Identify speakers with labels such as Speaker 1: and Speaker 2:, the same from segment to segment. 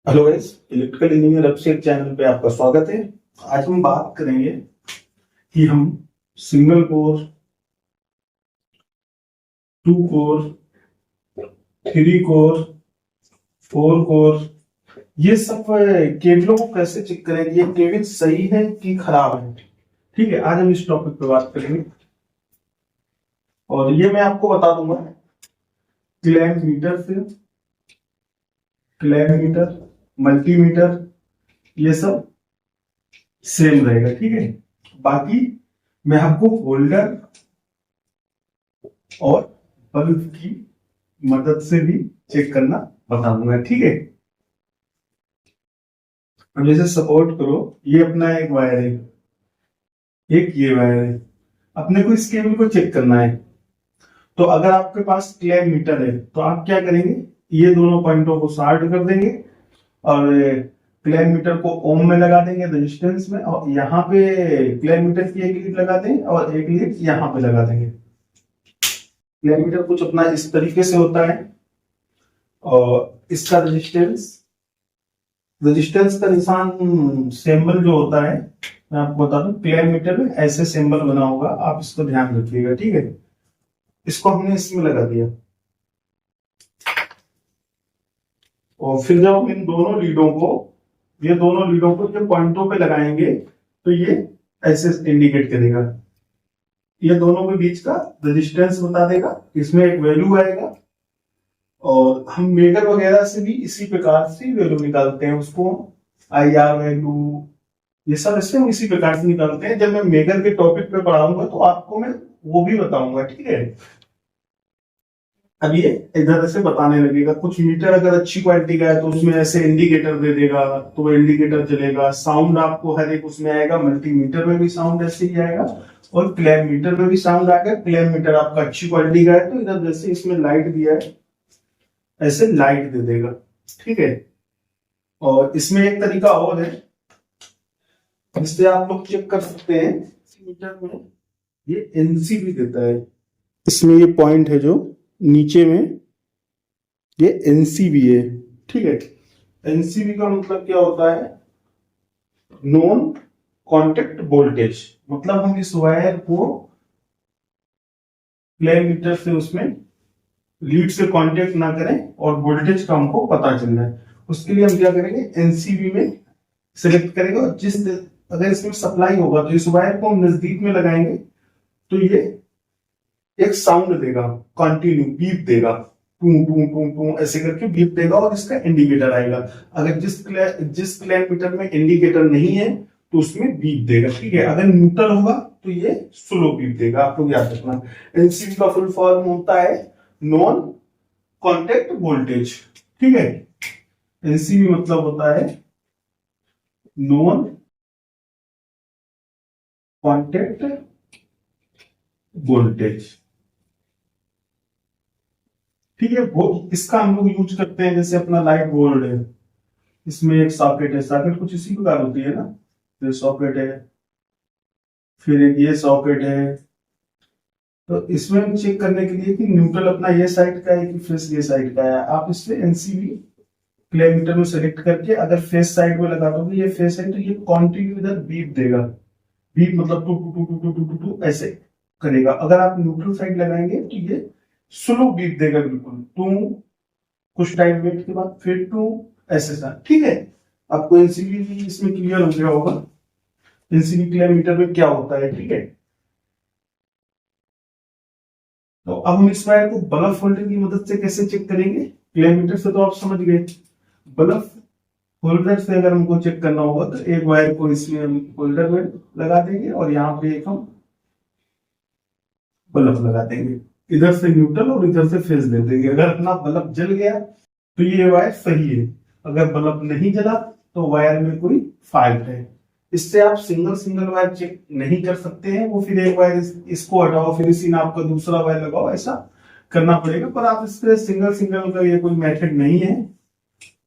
Speaker 1: Hello guys, electrical engineer अभिषेक channel पे आपका स्वागत है। आज हम बात करेंगे कि हम single core, two core, three core, four core, ये सब केबलों को कैसे चेक करें कि ये केबल सही है कि खराब है। ठीक है, आज हम इस टॉपिक पे बात करेंगे और ये मैं आपको बता दूंगा क्लैम्प मीटर से, क्लैम्प मीटर, मल्टीमीटर, ये सब सेम रहेगा। ठीक है, बाकी मैं आपको होल्डर और बल्ब की मदद से भी चेक करना बताऊंगा। ठीक है, अब जैसे सपोर्ट करो, ये अपना एक वायर है, एक ये वायर है, अपने को इस केबल को चेक करना है। तो अगर आपके पास क्लैम्प मीटर है तो आप क्या करेंगे, ये दोनों पॉइंटों को शार्ट कर देंगे और क्लैम्प मीटर को ओम में लगा देंगे, रेजिस्टेंस में, और यहाँ पे क्लैम्प मीटर की एक लीड लगा देंगे और एक लीड यहाँ पे लगा देंगे। क्लैम्प मीटर कुछ अपना इस तरीके से होता है और इसका रेजिस्टेंस, रेजिस्टेंस का निशान सिंबल जो होता है, मैं आपको बता दूं, क्लैम्प मीटर में ऐसे सिंबल बना होगा, आप इसको ध्यान रखिएगा। ठीक है, इसको हमने इसमें लगा दिया और फिर जब हम इन दोनों लीडों को, ये दोनों लीडों को जब पॉइंटों पे लगाएंगे तो ये ऐसे इंडिकेट करेगा, ये दोनों के बीच का रेजिस्टेंस बता देगा, इसमें एक वैल्यू आएगा। और हम मेगर वगैरह से भी इसी प्रकार से वैल्यू निकालते हैं, उसको आई आर वैल्यू, ये सब इससे हम इसी प्रकार से निकालते हैं। जब मैं मेगर के टॉपिक पे पढ़ाऊंगा तो आपको मैं वो भी बताऊंगा। ठीक है, अब ये इधर से बताने लगेगा। कुछ मीटर अगर अच्छी क्वालिटी का है तो उसमें ऐसे इंडिकेटर दे देगा, तो वो इंडिकेटर चलेगा। साउंड आपको हर एक उसमें आएगा, मल्टीमीटर में भी साउंड ऐसे ही आएगा और क्लैम्प मीटर में भी साउंड आएगा। क्लैम्प मीटर आपका अच्छी क्वालिटी का है तो इधर जैसे इसमें लाइट दिया है, ऐसे लाइट दे देगा। ठीक है, और इसमें एक तरीका और है जिससे आप लोग चेक कर सकते हैं। मीटर में ये एनसी भी देता है, इसमें ये पॉइंट है जो नीचे में, ये एनसीबी है। ठीक है, एनसीबी का मतलब क्या होता है, नॉन कांटेक्ट वोल्टेज। मतलब हम इस वायर को क्लैम्प मीटर से उसमें लीड से कांटेक्ट ना करें और वोल्टेज का हमको पता चल रहा है, उसके लिए हम क्या करेंगे, एनसीबी में सिलेक्ट करेंगे और जिस, अगर इसमें सप्लाई होगा तो इस वायर को हम नजदीक में लगाएंगे तो ये एक साउंड देगा, कंटिन्यू बीप देगा, टू टू टू टू ऐसे करके बीप देगा और इसका इंडिकेटर आएगा। अगर जिस क्लैम्प मीटर में इंडिकेटर नहीं है तो उसमें बीप देगा। ठीक है, अगर न्यूट्रल होगा तो ये स्लो बीप देगा। आप लोग याद रखना, एनसीबी का फुल फॉर्म होता है नॉन कॉन्टेक्ट वोल्टेज। ठीक है, एनसीबी मतलब होता है नॉन कॉन्टेक्ट वोल्टेज। ठीक है, वो इसका हम लोग यूज करते हैं जैसे अपना लाइट बोर्ड है, इसमें एक सॉकेट है, सॉकेट कुछ इसी प्रकार होती है ना, तो सॉकेट है, फिर एक ये सॉकेट है। तो इसमें हम चेक करने के लिए कि न्यूट्रल अपना ये साइड का है कि फेस ये साइड का है, आप इससे एनसीबी क्लैम्प मीटर में सेलेक्ट करके अगर फेस साइड में लगा दोगे, ये फेस है तो ये कॉन्टिन्यू इधर बीप देगा। बीप मतलब टू टू टू टू टू टू टू टू ऐसे करेगा। अगर आप न्यूट्रल साइड लगाएंगे तो ये स्लो बीप देगा, बिल्कुल टू, कुछ टाइम वेट के बाद फिर टू, ऐसे सा। ठीक है, आपको एनसीबी भी इसमें क्लियर हो गया होगा, एनसीबी क्लैम्प मीटर में क्या होता है। ठीक है, तो अब हम इस वायर को बल्ब होल्डर की मदद से कैसे चेक करेंगे। क्लैम्प मीटर से तो आप समझ गए, बल्ब होल्डर से अगर हमको चेक करना होगा तो एक वायर को इसमें होल्डर में लगा देंगे और यहाँ पे एक हम बल्ब लगा देंगे, इधर से न्यूट्रल और इधर से फेज दे देंगे। अगर अपना बल्ब जल गया तो ये वायर सही है, अगर बल्ब नहीं जला तो वायर में कोई फॉल्ट है। इससे आप सिंगल सिंगल वायर चेक नहीं कर सकते हैं, वो फिर एक वायर इसको हटाओ फिर इसी नाप का दूसरा वायर लगाओ, ऐसा करना पड़ेगा। पर आप इससे सिंगल सिंगल का ये कोई मेथड नहीं है।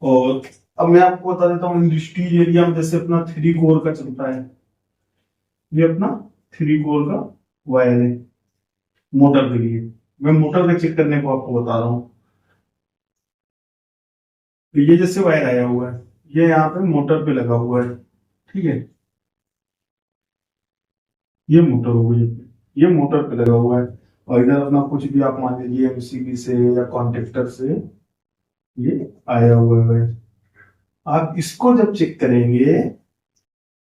Speaker 1: और अब मैं आपको बता देता हूँ, इंडस्ट्रीज एरिया में जैसे अपना थ्री कोर का चलता है, ये अपना थ्री कोर का वायर है मोटर के लिए। मैं मोटर का चेक करने को आपको बता रहा हूँ। तो ये जैसे वायर आया हुआ है, ये यहाँ पे मोटर पे लगा हुआ है, ठीक है, ये मोटर हो गई, ये मोटर पे लगा हुआ है। और इधर अपना कुछ भी आप मान लीजिए एमसीबी से या कॉन्टेक्टर से ये आया हुआ है। आप इसको जब चेक करेंगे,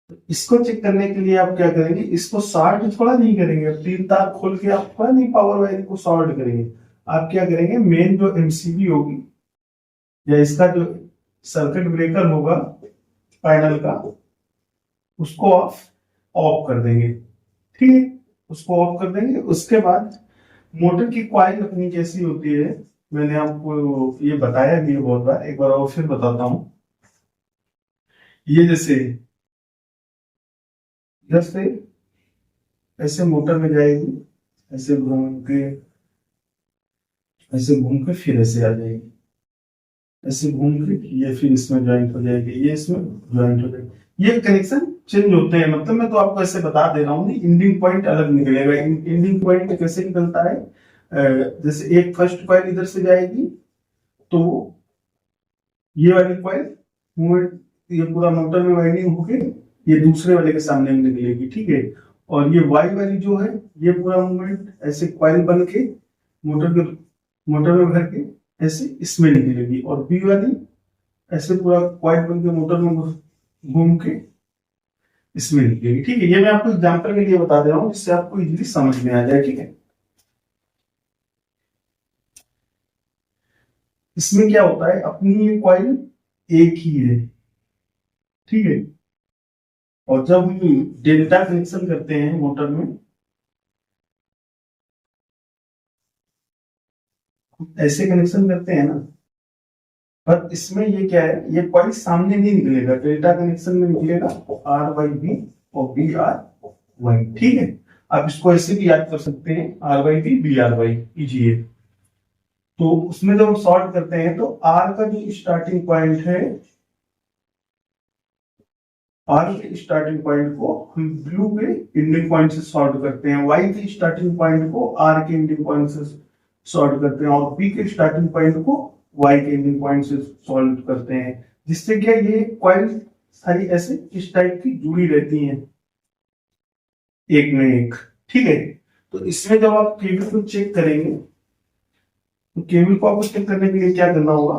Speaker 1: तो इसको चेक करने के लिए आप क्या करेंगे, इसको शॉर्ट थोड़ा नहीं करेंगे, 3 तार खोल के आप थोड़ा नहीं पावर वायर को शॉर्ट करेंगे। आप क्या करेंगे, मेन जो एमसीबी होगी या इसका जो सर्किट ब्रेकर होगा पैनल का, उसको आप ऑफ कर देंगे, ठीक है, उसको ऑफ कर देंगे। उसके बाद मोटर की कॉइल अपनी कैसी होती है, मैंने आपको ये बताया भी है बहुत बार, एक बार और फिर बताता हूं। ये जैसे इधर से ऐसे मोटर में जाएगी, ऐसे घूम के, ऐसे घूम के फिर ऐसे आ जाएगी, ऐसे घूम के ये फिर इसमें ज्वाइंट हो जाएगी, ये इसमें ज्वाइंट हो जाएगी। ये कनेक्शन चेंज होते हैं, मतलब मैं तो आपको ऐसे बता दे रहा हूँ, इंडिंग पॉइंट अलग निकलेगा। इंडिंग पॉइंट कैसे निकलता है, जैसे एक फर्स्ट कॉइल इधर से जाएगी, तो ये वाली कॉइल मूवमेंट, ये पूरा मोटर में वाइंडिंग होके ये दूसरे वाले के सामने में निकलेगी, ठीक है। और ये वाई वाली जो है, ये पूरा मूवमेंट ऐसे कॉइल बन के मोटर में भर के ऐसे इसमें निकलेगी, और बी वाली ऐसे पूरा कॉइल बन के मोटर में घूम के इसमें निकलेगी, ठीक है। ये मैं आपको एग्जांपल के लिए बता दे रहा हूँ, जिससे आपको इजीली समझ में आ जाए, ठीक है। इसमें क्या होता है, अपनी ये कॉइल एक ही है, ठीक है। और जब हम डेल्टा कनेक्शन करते हैं मोटर में, ऐसे कनेक्शन करते हैं ना, पर इसमें ये क्या है, ये कॉइल सामने नहीं निकलेगा, डेल्टा कनेक्शन में निकलेगा आर बाई बी और बी आर वाई, ठीक है। आप इसको ऐसे भी याद कर सकते हैं, R by B R Y, easy है। तो उसमें जब हम सॉल्व करते हैं, तो आर का जो स्टार्टिंग पॉइंट है, आर के स्टार्टिंग पॉइंट को हम ब्लू के एंडिंग पॉइंट से सॉल्व करते हैं, वाई के स्टार्टिंग पॉइंट को आर के एंडिंग पॉइंट से सॉल्व करते हैं, और बी के स्टार्टिंग पॉइंट को वाई के एंडिंग पॉइंट से सॉल्व करते हैं। जिससे क्या, ये कॉइल सारी ऐसे इस टाइप की जुड़ी रहती हैं, एक में एक, ठीक है। तो इसमें जब आप केबल को चेक करेंगे, तो केबल को आपको चेक करने के लिए क्या करना होगा,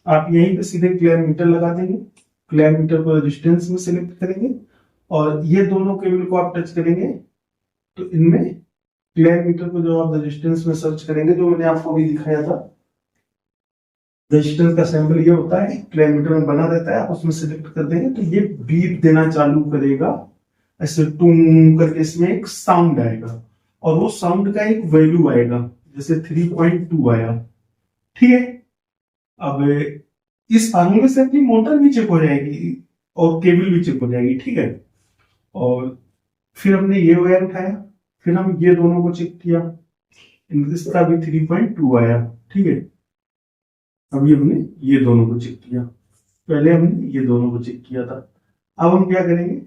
Speaker 1: आप यहीं पे सीधे क्लैम मीटर लगा देंगे, क्लैम मीटर को रेजिस्टेंस में सिलेक्ट करेंगे, और ये दोनों केबल को आप टच करेंगे, तो इनमें क्लैम मीटर को जो आप रेजिस्टेंस में सर्च करेंगे, जो मैंने आपको अभी दिखाया था, रेजिस्टेंस का सैंपल ये होता है, क्लैम मीटर में बना रहता है, आप उसमें सिलेक्ट कर देंगे, तो ये बीप देना चालू करेगा, ऐसे टूम करके इसमें एक साउंड आएगा, और वो साउंड का एक वैल्यू आएगा, जैसे 3.2 आया, ठीक है। अब इस फार्मूले से अपनी मोटर भी चेक हो जाएगी और केबल भी चेक हो जाएगी, ठीक है। और फिर हमने ये वायर उठाया, फिर हम ये दोनों को चेक किया, इसका भी 3.2 आया, ठीक है। अभी हमने ये दोनों को चेक किया, पहले हमने ये दोनों को चेक किया था, अब हम क्या करेंगे,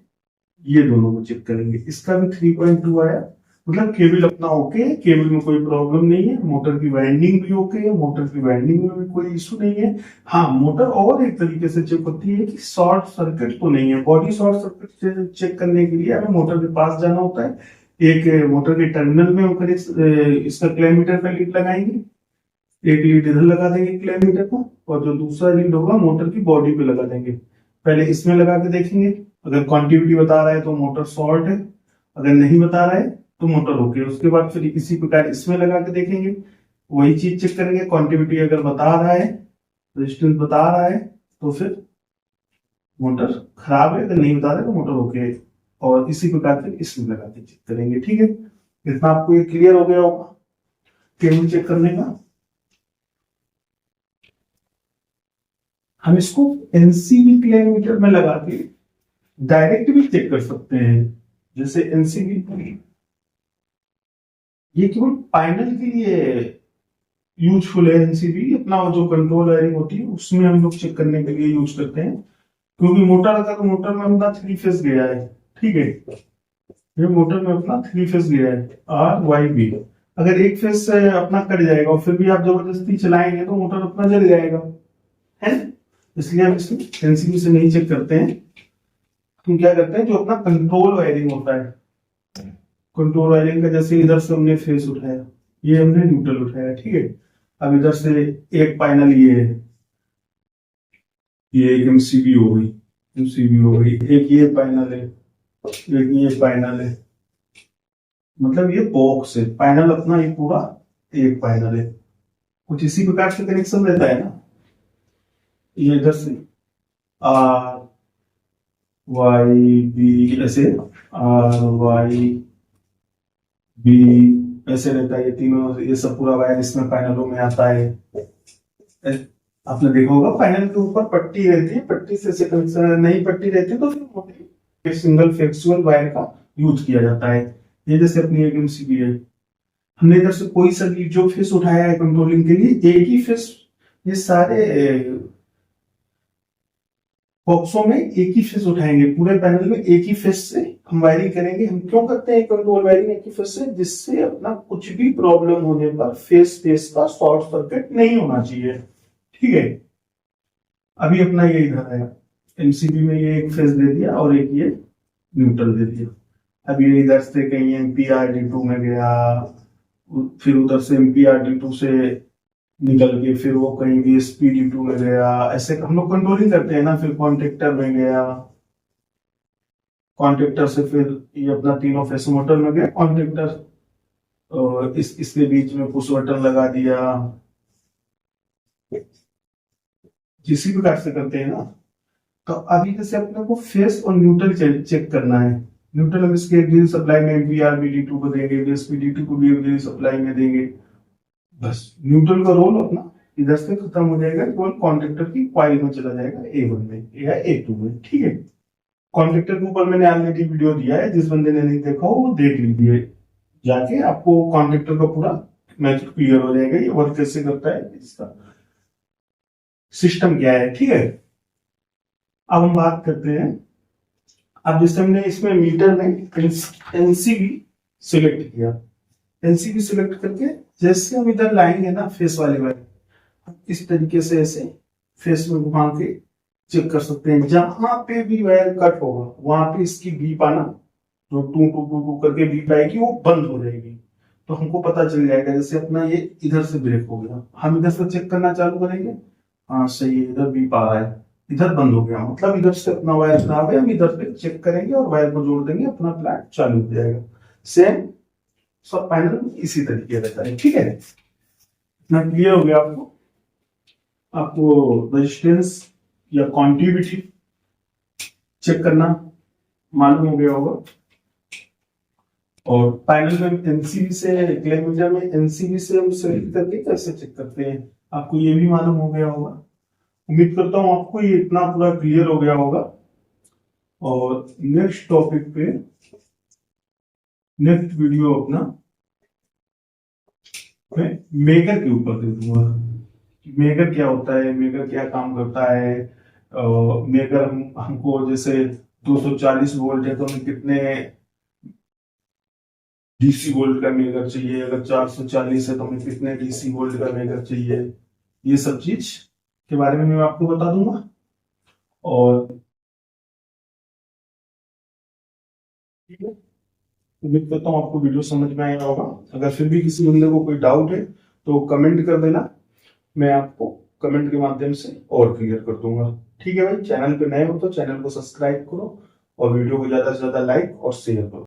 Speaker 1: ये दोनों को चेक करेंगे, इसका भी 3.2 आया, मतलब केबल अपना ओके है, केबल में कोई प्रॉब्लम नहीं है, मोटर की वाइंडिंग भी ओके है, मोटर की वाइंडिंग में भी कोई इशू नहीं है। हाँ, मोटर और एक तरीके से चेक होती है कि शॉर्ट सर्किट तो नहीं है। बॉडी शॉर्ट सर्किट चेक करने के लिए हमें मोटर के पास जाना होता है, एक मोटर के टर्मिनल में होकर इसका क्लैम मीटर का लीड लगाएंगे, एक लीड इधर लगा देंगे क्लैम मीटर का, और जो दूसरा लीड होगा मोटर की बॉडी पे लगा देंगे। पहले इसमें लगा के देखेंगे, अगर कॉन्टिन्यूटी बता रहा है तो मोटर शॉर्ट है, अगर नहीं बता रहा है तो मोटर ओके। उसके बाद फिर इसी प्रकार इसमें लगा के देखेंगे, वही चीज चेक करेंगे, कॉन्टिन्यूटी अगर बता रहा है, रेजिस्टेंस बता रहा है, तो फिर मोटर खराब है, अगर नहीं बता रहा है तो मोटर ओके है, और इसी प्रकार फिर इसमें लगा के चेक करेंगे, ठीक है। इतना आपको ये क्लियर हो गया होगा केबल चेक करने का। हम इसको एनसीबी क्लैम मीटर में लगा के डायरेक्ट भी चेक कर सकते हैं, जैसे एनसीबी, ये केवल पैनल के लिए यूजफुल है। एनसीबी अपना जो कंट्रोल वायरिंग होती है उसमें हम लोग चेक करने के लिए यूज करते हैं, क्योंकि मोटर अगर मोटर में अपना 3 फेज गया है, ठीक है, ये मोटर में अपना 3 फेज गया है आर वाई बी, अगर एक फेज से अपना कट जाएगा और फिर भी आप जबरदस्ती चलाएंगे तो मोटर अपना जल जाएगा, है। इसलिए हम इसमें एनसीबी से नहीं चेक करते हैं। हम क्या करते हैं, जो अपना कंट्रोल वायरिंग होता है, कंट्रोल वायरिंग का जैसे इधर से हमने फेस उठाया, ये हमने न्यूट्रल उठाया, ठीक है। अब इधर से एक पैनल ये एक एमसीबी हो गई, एमसीबी हो गई, एक ये पैनल है, एक ये पैनल है, मतलब ये बॉक्स है, पैनल अपना ये पूरा एक पैनल है। कुछ इसी प्रकार से कनेक्शन रहता है ना। ये इधर से आर वाई बी ऐसे, आर वाई बी ऐसे रहता है, ये तीनों, ये सब पूरा वायर इसमें पैनलों में आता है। आपने देखा होगा पैनल के ऊपर पट्टी रहती है, पट्टी से कनेक्शन, नहीं पट्टी रहती तो फिर सिंगल फ्लेक्सुअल वायर का यूज किया जाता है। ये जैसे अपनी एक एमसीबी है, हमने इधर से कोई सा भी जो फेस उठाया है कंट्रोलिंग के लिए, एक ही फेस, ये सारे बॉक्सों में एक ही फेस उठाएंगे, पूरे पैनल में एक ही फेस से हम वायरिंग करेंगे। हम क्यों करते हैं कंट्रोल वायरिंग एक ही फेस से? जिससे अपना कुछ भी प्रॉब्लम होने पर फेस का शॉर्ट सर्किट नहीं होना चाहिए, ठीक है। अभी अपना ये इधर है, एमसीबी में ये एक फेस दे दिया और एक ये न्यूट्रल दे दिया। अब ये इधर से कहीं एमपीआरडी2 में गया, फिर उधर से एमपीआरडी2 से निकल के फिर वो कहीं भी एसपीडी2 में गया, ऐसे हम लोग कंट्रोलिंग करते हैं ना। फिर कॉन्ट्रेक्टर में गया, कॉन्ट्रेक्टर से फिर ये अपना तीनों फेस मोटर में गया, कॉन्ट्रेक्टर इसके बीच में पुश बटन लगा दिया, किसी प्रकार से करते हैं ना। तो अभी जैसे अपने को फेस और न्यूट्रल चेक करना है। न्यूट्रल हम इसके ग्रिड सप्लाई में एमपीआरबीडी2 को देंगे, एसपीडी2 को भी ग्रिड सप्लाई में देंगे। बस न्यूट्रल का रोल अपना इधर से खत्म हो जाएगा, केवल कॉन्ट्रेक्टर की कॉइल में चला जाएगा, A1 में या A2 में, ठीक है। कॉन्ट्रेक्टर के ऊपर मैंने ऑलरेडी वीडियो दिया है, जिस बंदे ने नहीं देखा हो वो देख लीजिए जाके, आपको कॉन्ट्रेक्टर का पूरा मैच क्लियर हो जाएगा, ये वर्क कैसे करता है, इसका सिस्टम क्या है, ठीक है। अब हम बात करते हैं, अब जैसे हमने इसमें मीटर में एनसीबी सिलेक्ट किया, एनसीबी सिलेक्ट करके जैसे हम इधर लाएंगे ना फेस वाले वायर, इस तरीके से ऐसे फेस में घुमा के चेक कर सकते हैं। जहां पे भी वायर कट होगा वहां पे इसकी बीप आना, जो टू टू टू टू करके बीप आएगी, वो बंद हो जाएगी। तो हमको पता चल जाएगा, जैसे अपना ये इधर से ब्रेक हो गया, हम इधर से चेक करना चालू करेंगे, हाँ सही है, इधर बीप आ रहा है, इधर बंद हो गया, मतलब इधर से अपना वायर खराब है, हम इधर पे चेक करेंगे और वायर को जोड़ देंगे, अपना प्लांट चालू हो जाएगा। सेम सब पैनल इसी तरीके रहता है, ठीक है। इतना क्लियर हो गया आपको? आपको रेजिस्टेंस या कॉन्टिविटी चेक करना मालूम हो गया होगा। और पैनल में एनसीबी से, क्लेमीटर में एनसीबी से हम सेलेक्ट करके कैसे चेक करते हैं, आपको ये भी मालूम हो गया होगा। उम्मीद करता हूं आपको ये इतना पूरा क्लियर हो गया होगा। और नेक्स्ट टॉपिक पे, नेक्स्ट वीडियो अपना मैं मेकर के ऊपर दे दूंगा। मेकर क्या होता है, मेकर क्या काम करता है। मेकर हमको जैसे 240 वोल्ट है तो हमें कितने डीसी वोल्ट का मेकर चाहिए, अगर 440 है तो हमें कितने डीसी वोल्ट का मेकर चाहिए, ये सब चीज के बारे में मैं आपको बता दूंगा। और ठीक है, उम्मीद करता हूँ आपको वीडियो समझ में आया होगा। अगर फिर भी किसी बंदे को कोई डाउट है तो कमेंट कर देना, मैं आपको कमेंट के माध्यम से और क्लियर कर दूंगा, ठीक है भाई। चैनल पे नए हो तो चैनल को सब्सक्राइब करो और वीडियो को ज्यादा से ज्यादा लाइक और शेयर करो।